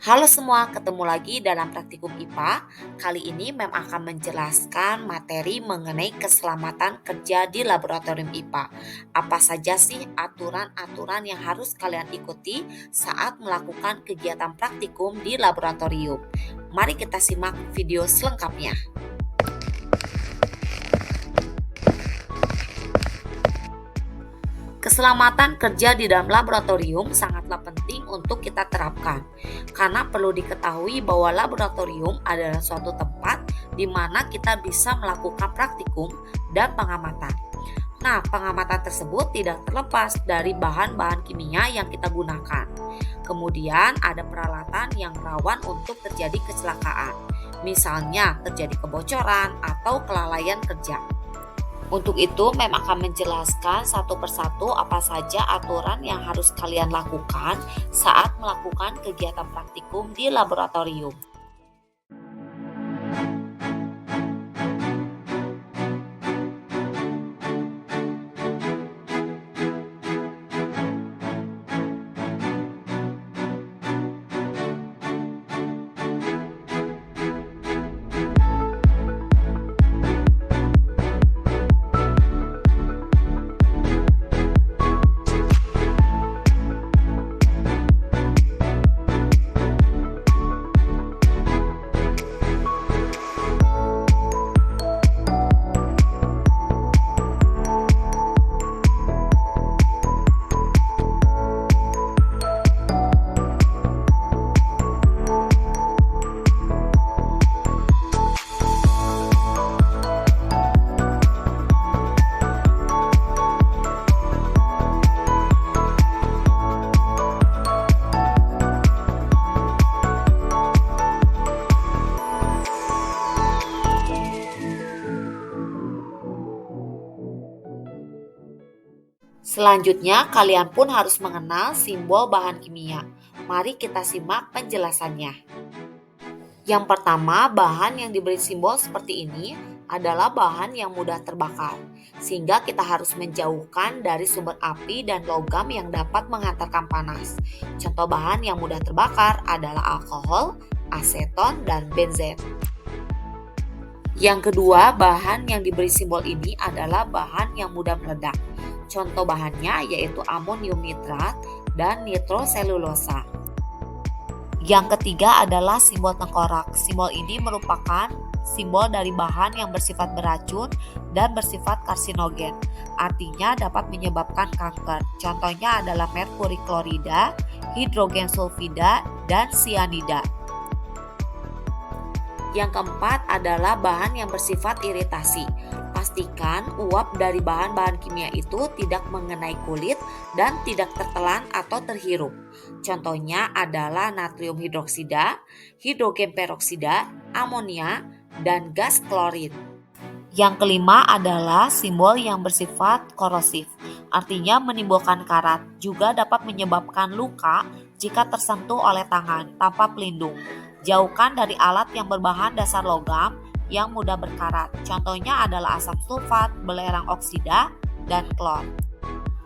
Halo semua, ketemu lagi dalam praktikum IPA. Kali ini Mem akan menjelaskan materi mengenai keselamatan kerja di laboratorium IPA. Apa saja sih aturan-aturan yang harus kalian ikuti saat melakukan kegiatan praktikum di laboratorium? Mari kita simak video selengkapnya. Keselamatan kerja di dalam laboratorium sangatlah penting untuk kita terapkan, karena perlu diketahui bahwa laboratorium adalah suatu tempat di mana kita bisa melakukan praktikum dan pengamatan. Nah, pengamatan tersebut tidak terlepas dari bahan-bahan kimia yang kita gunakan. Kemudian ada peralatan yang rawan untuk terjadi kecelakaan, misalnya terjadi kebocoran atau kelalaian kerja. Untuk itu, Mem akan menjelaskan satu persatu apa saja aturan yang harus kalian lakukan saat melakukan kegiatan praktikum di laboratorium. Selanjutnya, kalian pun harus mengenal simbol bahan kimia. Mari kita simak penjelasannya. Yang pertama, bahan yang diberi simbol seperti ini adalah bahan yang mudah terbakar, sehingga kita harus menjauhkan dari sumber api dan logam yang dapat menghantarkan panas. Contoh bahan yang mudah terbakar adalah alkohol, aseton, dan benzen. Yang kedua, bahan yang diberi simbol ini adalah bahan yang mudah meledak. Contoh bahannya yaitu amonium nitrat dan nitroselulosa. Yang ketiga adalah simbol tengkorak. Simbol ini merupakan simbol dari bahan yang bersifat beracun dan bersifat karsinogen. Artinya dapat menyebabkan kanker. Contohnya adalah merkuri klorida, hidrogen sulfida, dan sianida. Yang keempat adalah bahan yang bersifat iritasi. Pastikan uap dari bahan-bahan kimia itu tidak mengenai kulit dan tidak tertelan atau terhirup. Contohnya adalah natrium hidroksida, hidrogen peroksida, amonia, dan gas klorin. Yang kelima adalah simbol yang bersifat korosif, artinya menimbulkan karat, juga dapat menyebabkan luka jika tersentuh oleh tangan tanpa pelindung. Jauhkan dari alat yang berbahan dasar logam yang mudah berkarat. Contohnya adalah asam sulfat, belerang oksida, dan klor.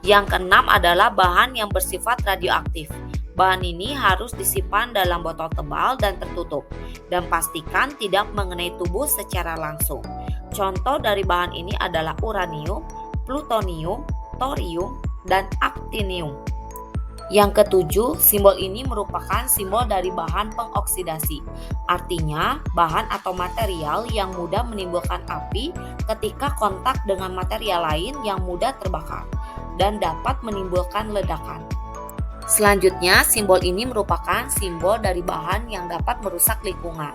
Yang keenam adalah bahan yang bersifat radioaktif. Bahan ini harus disimpan dalam botol tebal dan tertutup, dan pastikan tidak mengenai tubuh secara langsung. Contoh dari bahan ini adalah uranium, plutonium, thorium, dan aktinium. Yang ketujuh, simbol ini merupakan simbol dari bahan pengoksidasi. Artinya, bahan atau material yang mudah menimbulkan api ketika kontak dengan material lain yang mudah terbakar dan dapat menimbulkan ledakan. Selanjutnya, simbol ini merupakan simbol dari bahan yang dapat merusak lingkungan.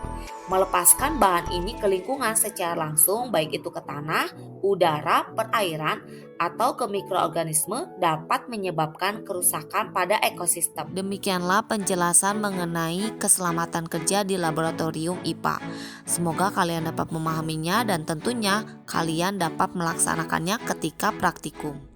Melepaskan bahan ini ke lingkungan secara langsung, baik itu ke tanah, udara, perairan, atau ke mikroorganisme, dapat menyebabkan kerusakan pada ekosistem. Demikianlah penjelasan mengenai keselamatan kerja di laboratorium IPA. Semoga kalian dapat memahaminya dan tentunya kalian dapat melaksanakannya ketika praktikum.